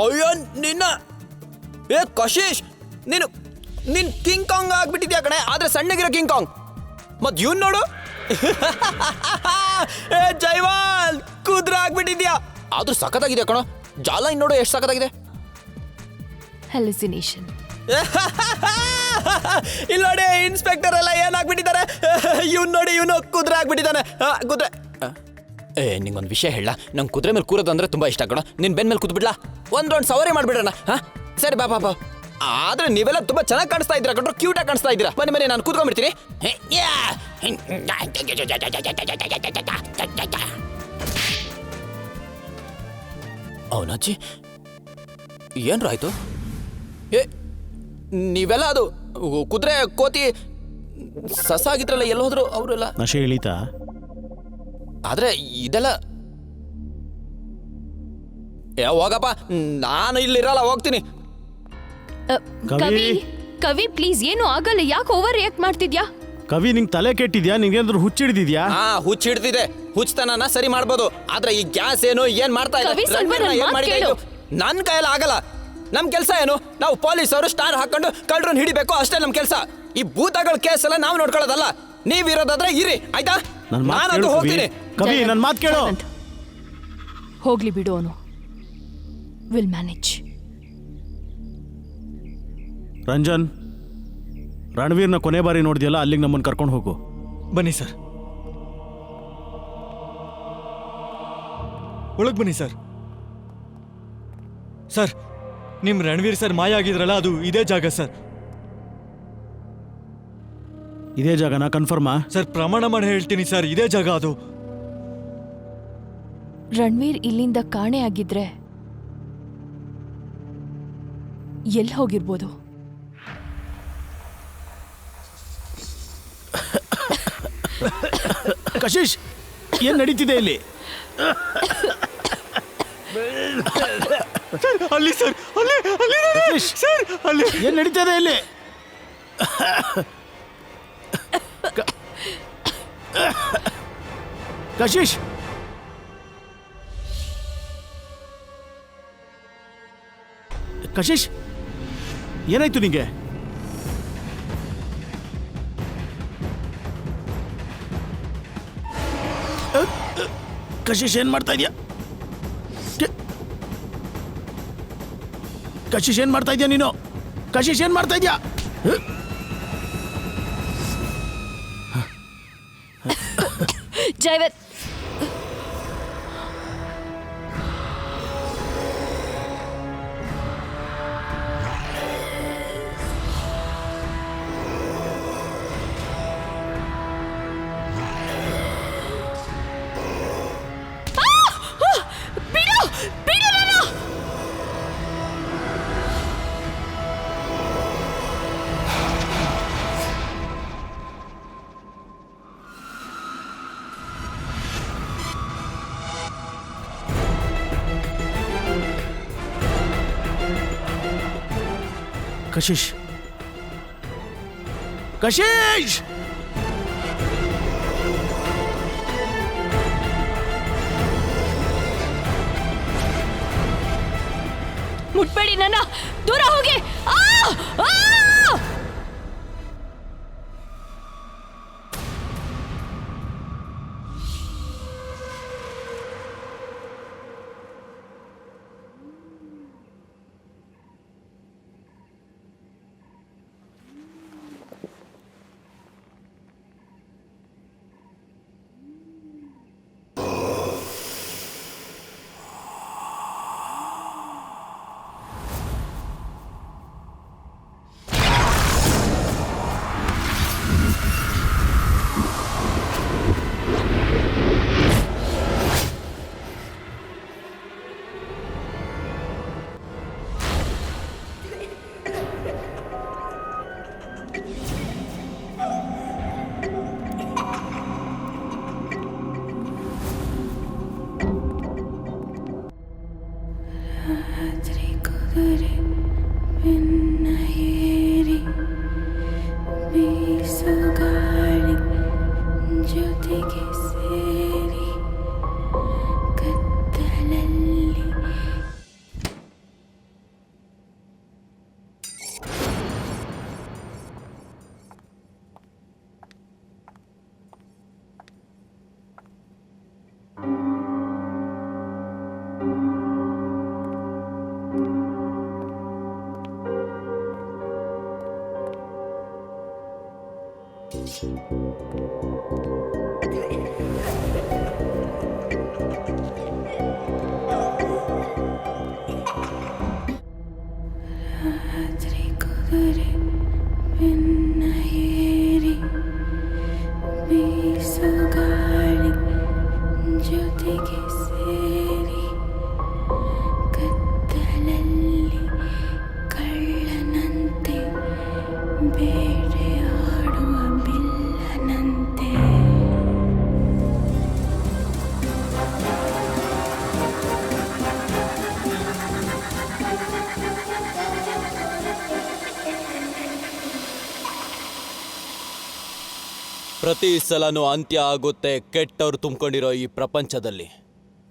ಅಯ್ಯೋ ನಿನ್ನ, ಕಶಿಶ್, ನೀನ್ ಕಿಂಗ್ ಕಾಂಗ್ ಆಗ್ಬಿಟ್ಟಿದ್ಯಾ ಕಣೆ. ಆದ್ರೆ ಸಣ್ಣಗಿರೋ ಕಿಂಗ್ ಕಾಂಗ್. ಮತ್ ಇವ್ನ್ ನೋಡು, ಜೈವಾಲ್ ಕುದುರೆ ಆಗ್ಬಿಟ್ಟಿದ್ಯಾ. ಆದ್ರೂ ಸಖತ್ತಾಗಿದೆ ಕಣೋ. ಜಾಲ ಇನ್ ನೋಡು ಎಷ್ಟು ಸಖತ್ತಾಗಿದೆ. ಹೆಲಿಸಿನೇಷನ್. ಇಲ್ಲಿ ನೋಡಿ, ಇನ್ಸ್ಪೆಕ್ಟರ್ ಎಲ್ಲ ಏನಾಗ್ಬಿಟ್ಟಿದ್ದಾರೆ. ಇವ್ನ್ ನೋಡಿ, ಇವನು ಕುದುರೆ ಆಗ್ಬಿಟ್ಟಿದ್ದಾನೆ. ಕುದುರೆ. ನಿಂಗೊಂದು ವಿಷಯ ಹೇಳ, ನಂಗೆ ಕುದುರೆ ಮೇಲೆ ಕೂರೋದು ಅಂದ್ರೆ ತುಂಬಾ ಇಷ್ಟ ಕಣೋ. ನಿನ್ ಬೆನ್ ಮೇಲೆ ಕೂತ್ಬಿಡ್ಲಾ? ಒಂದ್ ರೌಂಡ್ ಸವಾರಿ ಮಾಡ್ಬಿಡೋಣ. ಸರಿ ಬಾ ಬಾ ಬಾ. ಆದ್ರೆ ನೀವೆಲ್ಲ ತುಂಬಾ ಚೆನ್ನಾಗಿ ಕಾಣಿಸ್ತಾ ಇದ್ದೀರಾ ಕಣ್ರು, ಕ್ಯೂಟ್ ಆಗಿ ಕಾಣಿಸ್ತಾ ಇದ್ದೀರಾ. ಬನ್ನಿ ನಾನು ಕೂತ್ಕೊಂಡ್ಬಿಡ್ತೀನಿ. ಅವನಾಚಿ ಏನ್ರ ಆಯ್ತು? ನೀವೆಲ್ಲ ಅದು ಕುದುರೆ ಕೋತಿ ಸಸ ಆಗಿದ್ರಲ್ಲ, ಎಲ್ಲ ಹೋದ್ರು ಅವರೆಲ್ಲ? ನಶೆ ಇಳೀತಾ? ಆದ್ರೆ ಇದೆಲ್ಲ ಹೋಗಪ್ಪ, ನಾನು ಇಲ್ಲಿರಲ್ಲ, ಹೋಗ್ತೀನಿ. ಕವಿ, ಕವಿ ಪ್ಲೀಸ್, ಏನು ಆಗಲ್ಲ. ಯಾಕೆ ಓವರ್ ರಿಯಾಕ್ಟ್ ಮಾಡ್ತಿದ್ಯಾ? ಕವಿ, ನಿಂಗೆ ತಲೆ ಕೆಟ್ಟಿದ್ಯಾ? ನಿಂಗೇನಾದ್ರೂ ಹುಚ್ಚಿಡ್ದಿದ್ಯಾ? ಹುಚ್ಚಿಡ್ತಿದೆ. ಹುಚ್ಚತನ ಸರಿ ಮಾಡ್ಬೋದು, ಆದ್ರೆ ಈ ಗ್ಯಾಸ್ ಏನು ಏನ್ ಮಾಡ್ತಾ ಕವಿ, ಸ್ವಲ್ಪ ನನ್ ಮಾತ್ ಕೇಳು. ನನ್ ಕೈಯಲ್ಲಿ ಆಗಲ್ಲ. ನಮ್ ಕೆಲ್ಸ ಏನು? ನಾವು ಪೊಲೀಸರು ಸ್ಟಾರ್ ಹಾಕೊಂಡು ಕಳ್ಳರನ್ನ ಹಿಡಿಬೇಕು, ಅಷ್ಟೇ ನಮ್ ಕೆಲ್ಸ. ಈ ಭೂತಗಳ ಕೇಸ್ ಎಲ್ಲ ನಾವು ನೋಡ್ಕೊಳ್ಳೋದಲ್ಲ. ನೀವಿರೋದಾದ್ರೆ ಇರಿ, ಆಯ್ತಾ? ನಾನು ಹೋಗ್ತೀನಿ. ಕವಿ, ನನ್ನ ಮಾತು ಕೇಳು. ಹೋಗ್ಲಿ ಬಿಡು, ಅವನು ವಿಲ್ ಮ್ಯಾನೇಜ್. ರಂಜನ್, ರಣವೀರ್ನ ಕೊನೆ ಬಾರಿ ನೋಡಿದ್ಯಲ್ಲ, ಅಲ್ಲಿಗೆ ನಮ್ಮನ್ನು ಕರ್ಕೊಂಡು ಹೋಗು. ಬನ್ನಿ ಸರ್, ಒಳಗೆ ಬನ್ನಿ ಸರ್. ಸರ್, ನಿಮ್ ರಣವೀರ್ ಸರ್ ಮಾಯ ಆಗಿದ್ರಲ್ಲ, ಅದು ಇದೇ ಜಾಗ ಸರ್. ಇದೇ ಜಾಗನಾ? ಕನ್ಫರ್ಮಾ? ಸರ್, ಪ್ರಮಾಣ ಮಾಡಿ ಹೇಳ್ತೀನಿ ಸರ್, ಇದೇ ಜಾಗ ಅದು. ರಣವೀರ್ ಇಲ್ಲಿಂದ ಕಾಣೆ ಆಗಿದ್ರೆ ಎಲ್ಲಿ ಹೋಗಿರ್ಬೋದು? ಕಶಿಶ್, ಏನ್ ನಡೀತಿದೆ ಇಲ್ಲಿ? ಅಲ್ಲಿ ಸರ್, ಅಲ್ಲಿ ಸರ್, ಅಲ್ಲಿ ಏನ್ ನಡೀತಿದೆ ಇಲ್ಲಿ? ಕಶಿಶ್, ಕಶಿಶ್, ಏನಾಯ್ತು ನಿಂಗೆ? ಕಶಿಶ್, ಏನ್ ಮಾಡ್ತಾ ಇದೀಯಾ? ಕಶಿಶ್, ಏನ್ ಮಾಡ್ತಾ ಇದೀಯಾ ನೀನು? ಕಶಿಶ್, ಏನ್ ಮಾಡ್ತಾ ಇದೀಯಾ? ಜೈವತ್, ಕಶಿಶ್ ಕಶಿಶ್ ಮುಟ್ಬೇಡಿ ನನ್ನ, ದೂರ ಹೋಗಿ. ಆ! ಆ! ರಾತ್ರಿ ಕುದುರೆ ಬೆನ್ನ ಏರಿ ಬೀಸು ಗಾಳಿ ಜೊತೆಗೆ ಸೇರಿ ಕತ್ತಲಲ್ಲಿ ರಾತ್ರಿ ಕುದುರೆ ಬೆನ್ನ ಏರಿ ಬೀಸು ಗಾಳಿ ಜೊತೆಗೆ ಸೇರಿ ಕತ್ತಲಲ್ಲಿ ಕಳ್ಳನಂತೆ ಬೇಟೆಯಾಡುವ ಬಿಲ್ಲನಂತೆ ಪ್ರತಿ ಸಲನೂ ಅಂತ್ಯ ಆಗುತ್ತೆ ಕೆಟ್ಟವ್ರು ತುಂಬಿಕೊಂಡಿರೋ ಈ ಪ್ರಪಂಚದಲ್ಲಿ.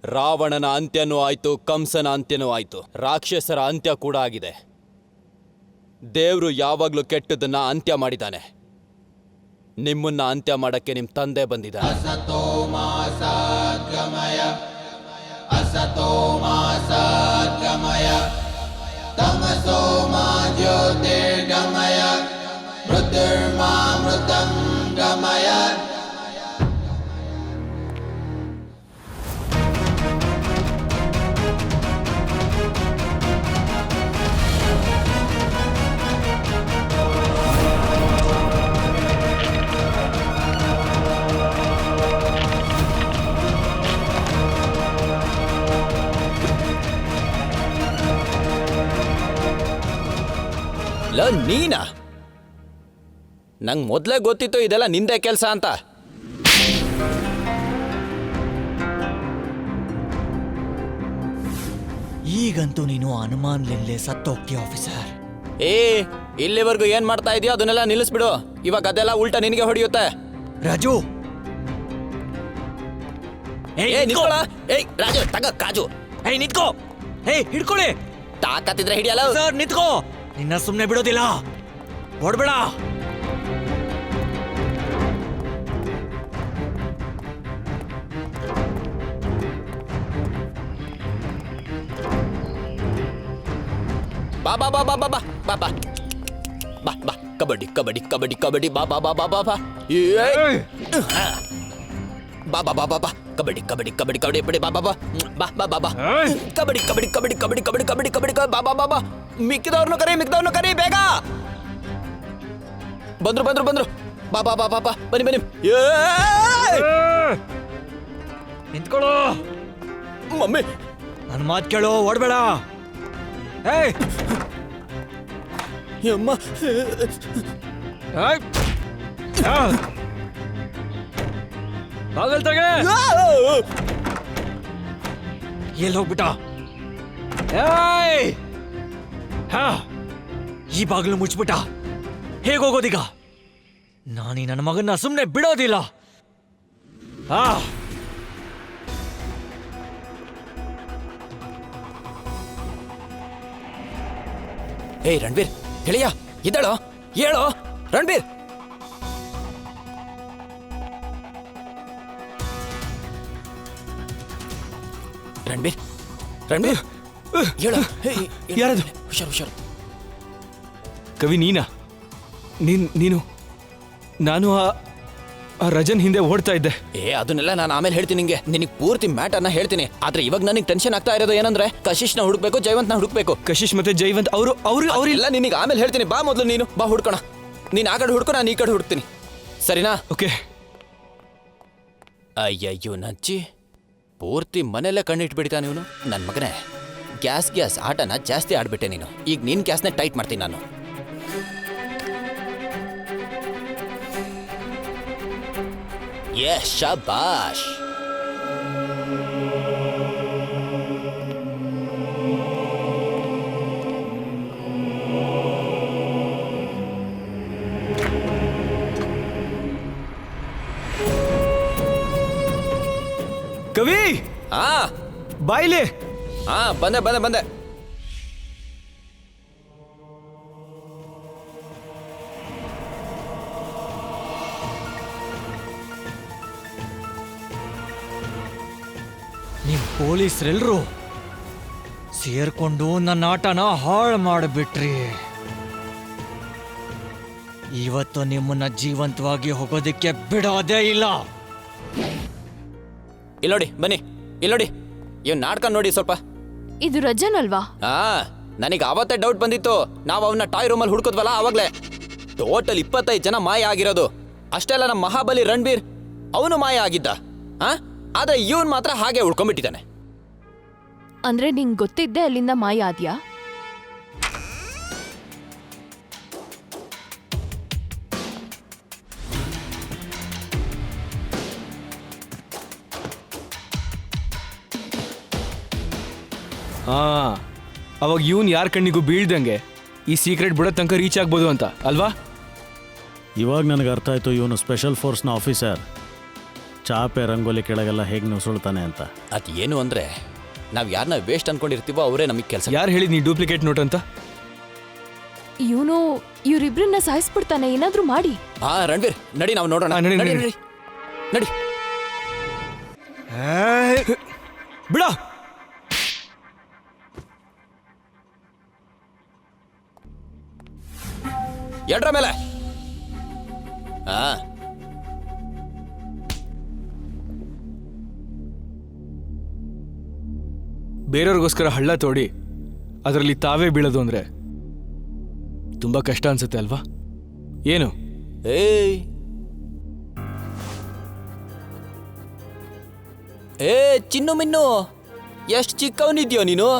ರಾವಣನ ಅಂತ್ಯನೂ ಆಯ್ತು, ಕಂಸನ ಅಂತ್ಯನೂ ಆಯ್ತು, ರಾಕ್ಷಸರ ಅಂತ್ಯ ಕೂಡ ಆಗಿದೆ. ದೇವ್ರು ಯಾವಾಗ್ಲೂ ಕೆಟ್ಟದನ್ನ ಅಂತ್ಯ ಮಾಡಿದಾನೆ. ನಿಮ್ಮನ್ನ ಅಂತ್ಯ ಮಾಡಕ್ಕೆ ನಿಮ್ ತಂದೆ ಬಂದಿದ್ದಾರೆ. ನೀನಾ? ನಂಗೆ ಮೊದಲೇ ಗೊತ್ತಿತ್ತು ಇದೆಲ್ಲ ನಿಂದೆ ಕೆಲಸ ಅಂತ. ಈಗಂತೂ ನೀನು ಅನುಮಾನ್ಲಿಲ್ಲೇ ಸತ್ತೋಗ್ತೀಯ ಆಫೀಸರ್. ಇಲ್ಲಿವರೆಗೂ ಏನ್ ಮಾಡ್ತಾ ಇದೆಯೋ ಅದನ್ನೆಲ್ಲ ನಿಲ್ಲಿಸ್ಬಿಡು. ಇವಾಗ ಅದೆಲ್ಲ ಉಲ್ಟಾ ನಿನಗೆ ಹೊಡೆಯುತ್ತೆ. ರಾಜು, ರಾಜು ತಗ ಕಾಜು. ನಿಂತ್ಕೋ. ಹಿಡ್ಕೊಳ್ಳಿ. ತಾಕತ್ತಿದ್ರೆ ಹಿಡಿಯಲ್ಲ ಸರ್, ನಿಂತ್ಕೋ. ನಿನ್ನ ಸುಮ್ಮನೆ ಬಿಡೋದಿಲ್ಲ. ಹೊಡ್ಬೇಡ. ಬಾ ಬಾ ಬಾ ಬಾ ಬಾ ಬಾ ಬಾ ಬಾ ಬಾ ಬಾ ಕಬಡ್ಡಿ ಕಬಡ್ಡಿ ಕಬಡ್ಡಿ ಕಬಡ್ಡಿ ಬಾ ಬಾ ಬಾ ಬಾ ಬಾ ಬಾ ಬಾ ಬಾ ಬಾ ಬಾ ಬಾ ಕಬಡ್ಡಿ ಕಬಡ್ಡಿ ಕಬಡ್ಡಿ ಕಬಡ್ಡಿ ಬಡಿ ಬಾ ಬಾ ಬಾ ಬಾ ಬಾ ಬಾ ಬಾ ಕಬಡ್ಡಿ ಕಬಡ್ಡಿ ಕಬಡ್ಡಿ ಕಬಡ್ಡಿ ಕಬಡ್ಡಿ ಕಬಡ್ಡಿ ಕಬಡ್ಡಿ ಬಾ ಬಾ ಬಾ ಬಾ ಮಿಕ್ಕಿದವ್ರನ್ನು ಕರಿ ಬೇಗ. ಬಂದ್ರು ಬಂದ್ರು ಬಂದ್ರು ಬಾ ಬಾ ಬಾ ಬಾ ಬಾ ಬನ್ನಿ ಬನ್ನಿ. ನಿಂತ್ಕೊಳ್ಳೋ. ಮಮ್ಮಿ ನನ್ನ ಮಾತು ಕೇಳೋ, ಓಡ್ಬೇಡ. ಅಮ್ಮ ಬಾಗಲ್ ತಗೆ. ಎಲ್ಲಿ ಹೋಗ್ಬಿಟ್ಟ? ಈ ಬಾಗಿಲು ಮುಚ್ಬಿಟ್ಟ ಹೇಗೋಗೋದೀಗ? ನಾನೀ ನನ್ನ ಮಗನ್ನ ಸುಮ್ಮನೆ ಬಿಡೋದಿಲ್ಲ. ಆ ಏಯ್ ರಣಬೀರ್, ಗೆಳೆಯ ಇದ್ದಾಳೋ? ಹೇಳೋ ರಣಬೀರ್. ರಣಬೀರ್, ರಣಬೀರ್ ಹೇಳೋ. ಯಾರದು? ಹುಷಾರು ಹುಷಾರು. ಕವಿ ನೀನಾ? ನೀನು ನಾನು ಆ ರಜನ್ ಹಿಂದೆ ಓಡ್ತಾ ಇದ್ದೆ. ಅದನ್ನೆಲ್ಲ ನಾನು ಆಮೇಲೆ ಹೇಳ್ತೀನಿ ನಿಂಗೆ. ನಿನಗೆ ಪೂರ್ತಿ ಮ್ಯಾಟರ್ನ ಹೇಳ್ತೀನಿ. ಆದ್ರೆ ಇವಾಗ ನನಗೆ ಟೆನ್ಷನ್ ಆಗ್ತಾ ಇರೋದು ಏನಂದ್ರೆ ಕಶಿಶ್ನ ಹುಡುಕ್ಬೇಕು, ಜೈವಂತ್ನ ಹುಡುಕ್ಬೇಕು. ಕಶಿಶ್ ಮತ್ತೆ ಜೈವಂತ್ ಅವರು ಎಲ್ಲ ನಿನಗೆ ಆಮೇಲೆ ಹೇಳ್ತೀನಿ. ಬಾ ಮೊದಲು ನೀನು ಬಾ ಹುಡ್ಕೋಣ. ನೀನು ಆ ಕಡೆ ಹುಡ್ಕೊ, ನಾನು ಈ ಕಡೆ ಹುಡುಕ್ತೀನಿ. ಸರಿನಾ? ಓಕೆ. ಅಯ್ಯಯ್ಯೋ ನಚ್ಚಿ, ಪೂರ್ತಿ ಮನೆಯಲ್ಲೇ ಕಣ್ಣಿಟ್ಬಿಡ್ತಾನೆ ಇವನು. ನನ್ನ ಮಗನೇ, ಗ್ಯಾಸ್ ಆಟನ ಜಾಸ್ತಿ ಆಡ್ಬಿಟ್ಟೆ ನೀನು. ಈಗ ನಿನ್ನ ಗ್ಯಾಸ್ನ ಟೈಟ್ ಮಾಡ್ತೀನಿ ನಾನು. ಶಾಬಾಷ್. ಕವಿ ಹಾ ಬಾಯ್ಲಿ. ಹಾ ಬಂದೆ. ನಿಮ್ ಪೊಲೀಸರೆಲ್ಲರೂ ಸೇರ್ಕೊಂಡು ನನ್ನ ಆಟನ ಹಾಳು ಮಾಡಿಬಿಟ್ರಿ. ಇವತ್ತು ನಿಮ್ಮನ್ನ ಜೀವಂತವಾಗಿ ಹೋಗೋದಕ್ಕೆ ಬಿಡೋದೇ ಇಲ್ಲ. ಇಲ್ಲೋಡಿ, ಬನ್ನಿ ಇಲ್ಲೋಡಿ. ಇವ್ ನಾಟಕ ನೋಡಿ ಸ್ವಲ್ಪ. ಇದು ರಜನ್ ಅಲ್ವಾ? ಹಾ, ನನಗೆ ಅವತ್ತೇ ಡೌಟ್ ಬಂದಿತ್ತು. ನಾವು ಅವನ್ನ ಟಾಯ್ ರೂಮಲ್ಲಿ ಹುಡ್ಕೋದ್ವಲ್ಲ ಆವಾಗ್ಲೇ. ಟೋಟಲ್ 25 ಜನ ಮಾಯ ಆಗಿರೋದು. ಅಷ್ಟೇ ಅಲ್ಲ, ನಮ್ಮ ಮಹಾಬಲಿ ರಣಬೀರ್ ಅವನು ಮಾಯ ಆಗಿದ್ದ. ಹಾ, ಆದ್ರೆ ಇವನ್ ಮಾತ್ರ ಹಾಗೆ ಉಳ್ಕೊಂಡ್ಬಿಟ್ಟಿದ್ದಾನೆ. ಅಂದ್ರೆ ನಿಂಗೆ ಗೊತ್ತಿದ್ದೆ ಅಲ್ಲಿಂದ ಮಾಯ ಆದ್ಯಾ? ಅವಾಗ ಇವನ್ ಯಾರ ಕಣ್ಣಿಗೂ ಬೀಳ್ದಂಗೆ ಈ ಸೀಕ್ರೆಟ್ ಬಿಡೋ ತನಕ ರೀಚ್ ಆಗ್ಬೋದು ಅಂತ ಅಲ್ವಾ? ಇವಾಗ ನನಗೆ ಅರ್ಥ ಆಯಿತು ಇವನು ಸ್ಪೆಷಲ್ ಫೋರ್ಸ್ನ ಆಫೀಸರ್. ಚಾಪೆ ರಂಗೋಲಿ ಕೆಳಗೆಲ್ಲ ಹೇಗೆ ನುಸುಳ್ತಾನೆ ಅಂತ. ಅದು ಏನು ಅಂದ್ರೆ, ನಾವು ಯಾರನ್ನ ವೇಸ್ಟ್ ಅನ್ಕೊಂಡಿರ್ತೀವೋ ಅವರೇ ನಮಗೆ ಕೆಲಸ. ಯಾರು ಹೇಳಿದ್ ನೀ ಡೂಪ್ಲಿಕೇಟ್ ನೋಟ್ ಅಂತ? ಇವನು ಇವ್ರಿಬ್ರನ್ನ ಸಾಯಿಸ್ಬಿಡ್ತಾನೆ. ಏನಾದ್ರೂ ಮಾಡಿ. ಹಾ ರಣಬೀರ್, ನಡಿ ನಾವು ನೋಡೋಣ. ನಡಿ, ನಡಿ, ನಡಿ ನಡಿ. ಬಿಡ. ಎಡ್ರ ಮೇಲೆ. ಹಾ, ಬೇರೆಯವ್ರಿಗೋಸ್ಕರ ಹಳ್ಳ ತೋಡಿ ಅದರಲ್ಲಿ ತಾವೇ ಬೀಳೋದು ಅಂದ್ರೆ ತುಂಬಾ ಕಷ್ಟ ಅನ್ಸುತ್ತೆ ಅಲ್ವಾ? ಏನು? ಚಿನ್ನು ಮಿನ್ನು, ಎಷ್ಟು ಚಿಕ್ಕವನಿದ್ಯೋ ನೀನು.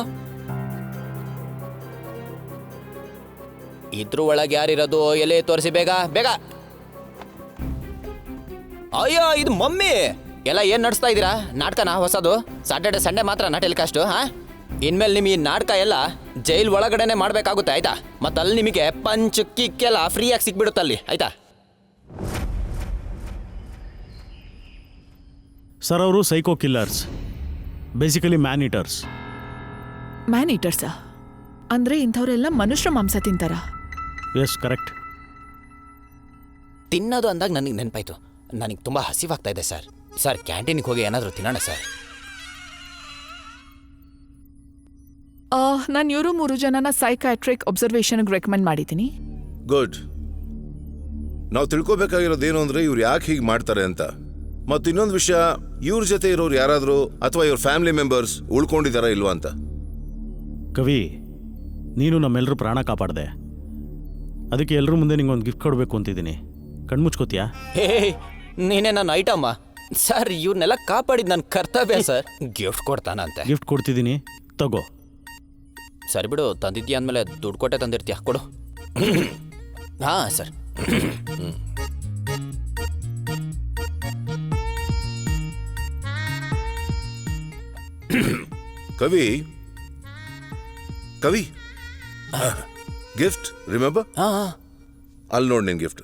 ಇದ್ರ ಒಳಗೆ ಯಾರಿರೋದು? ಎಲೆ ತೋರಿಸಿ ಬೇಗ ಬೇಗ. ಅಯ್ಯೋ, ಇದು ಮಮ್ಮಿ. ಎಲ್ಲ ಏನ್ ನಡೆಸ್ತಾ ಇದ್ದೀರಾ? ನಾಟಕನ ಹೊಸದು? ಸಾಟರ್ಡೆ ಸಂಡೇ ಮಾತ್ರ ಟೆಲಿಕಾಸ್ಟು? ಹಾ, ಇನ್ಮೇಲೆ ನಿಮಗೆ ಈ ನಾಟಕ ಎಲ್ಲ ಜೈಲ್ ಒಳಗಡೆನೆ ಮಾಡ್ಬೇಕಾಗುತ್ತೆ, ಆಯ್ತಾ? ಮತ್ತೆ ಅಲ್ಲಿ ನಿಮಗೆ ಪಂಚ್ ಕಿಕ್ ಎಲ್ಲ ಫ್ರೀಯಾಗಿ ಸಿಕ್ಬಿಡುತ್ತಲ್ಲಿ, ಆಯ್ತಾ? ಸರ್, ಅವರು psycho killers, basically man eaters. Man ಈಟರ್ಸಾ? ಅಂದ್ರೆ ಇಂಥವರೆಲ್ಲ ಮನುಷ್ಯ ಮಾಂಸ ತಿಂತಾರ? Yes, correct. ತಿನ್ನೋದು ಅಂದಾಗ ನನಗೆ ನೆನಪಾಯ್ತು. ನನಗೆ ತುಂಬ ಹಸಿವಾಗ್ತಾ ಇದೆ ಸರ್. ಸರ್, ಕ್ಯಾಂಟೀನಿಗೆ ಹೋಗಿ ಏನಾದರೂ ತಿನ್ನೋಣ ಸರ್. ನಾನು ಇವರು 3 ಜನನ ಸೈಕಾಟ್ರಿಕ್ ಅಬ್ಸರ್ವೇಷನ್ಗೆ ರೆಕಮೆಂಡ್ ಮಾಡಿದ್ದೀನಿ. ಗುಡ್. ನಾವು ತಿಳ್ಕೊಬೇಕಾಗಿರೋದೇನು ಅಂದ್ರೆ ಇವ್ರು ಯಾಕೆ ಹೀಗೆ ಮಾಡ್ತಾರೆ ಅಂತ. ಮತ್ತು ಇನ್ನೊಂದು ವಿಷಯ, ಇವ್ರ ಜೊತೆ ಇರೋರು ಯಾರಾದರೂ ಅಥವಾ ಇವ್ರ ಫ್ಯಾಮಿಲಿ ಮೆಂಬರ್ಸ್ ಉಳ್ಕೊಂಡಿದ್ದಾರಾ ಇಲ್ವಾ ಅಂತ. ಕವಿ, ನೀನು ನಮ್ಮೆಲ್ಲರೂ ಪ್ರಾಣ ಕಾಪಾಡಿದೆ. ಅದಕ್ಕೆ ಎಲ್ಲರೂ ಮುಂದೆ ನಿಂಗೊಂದು ಗಿಫ್ಟ್ ಕೊಡಬೇಕು ಅಂತಿದ್ದೀನಿ. ಕಣ್ಮುಚ್ಕೋತೀಯಾ? ಹೇ, ನೀನೇ ನನ್ನ ಐಟಮ್ಮ ಸರ್. ಇವ್ರನ್ನೆಲ್ಲ ಕಾಪಾಡಿದ್ ನನ್ನ ಕರ್ತವ್ಯ ಸರ್. ಗಿಫ್ಟ್ ಕೊಡ್ತಾನಂತೆ. ಗಿಫ್ಟ್ ಕೊಡ್ತಿದ್ದೀನಿ, ತಗೋ. ಸರಿ ಬಿಡು, ತಂದಿದ್ದೀಯ ಅಂದಮೇಲೆ ದುಡ್ಡು ಕೊಟ್ಟೆ ತಂದಿರ್ತೀಯ, ಕೊಡು. ಹಾ ಸರ್. ಕವಿ, ಕವಿ, ಗಿಫ್ಟ್ ರಿಮೆಂಬರ್ ಅಲ್ಲಿ ನೋಡಿ ನಿನ್ ಗಿಫ್ಟ್.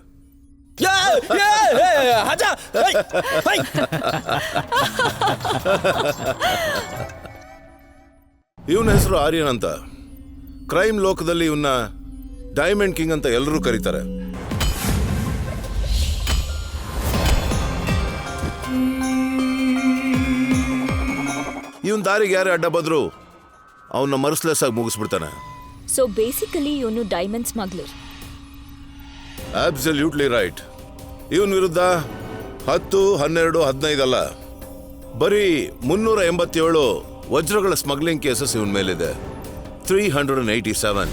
ಇವನ ಹೆಸರು ಆರ್ಯನ್ ಅಂತ. ಕ್ರೈಮ್ ಲೋಕದಲ್ಲಿ ಇವನ್ನ ಡೈಮಂಡ್ ಕಿಂಗ್ ಅಂತ ಎಲ್ಲರೂ ಕರೀತಾರೆ. ಇವನ್ ದಾರಿಗೆ ಯಾರೇ ಅಡ್ಡ ಬಂದ್ರು ಅವನ್ನ ಮರ್ಸ್ಲೆಸ್ ಆಗಿ ಮುಗಿಸ್ಬಿಡ್ತಾನೆ. ಸೊ ಬೇಸಿಕಲಿ ಇವನು ಡೈಮಂಡ್ ಸ್ಮಗ್ಲರ್. Absolutely right. ಇವನ್ ವಿರುದ್ಧ 10, 12, 15 ಅಲ್ಲ, ಬರೀ 387 ವಜ್ರಗಳ ಸ್ಮಗ್ಲಿಂಗ್ ಕೇಸಸ್ ಇವನ್ ಮೇಲಿದೆ. 387.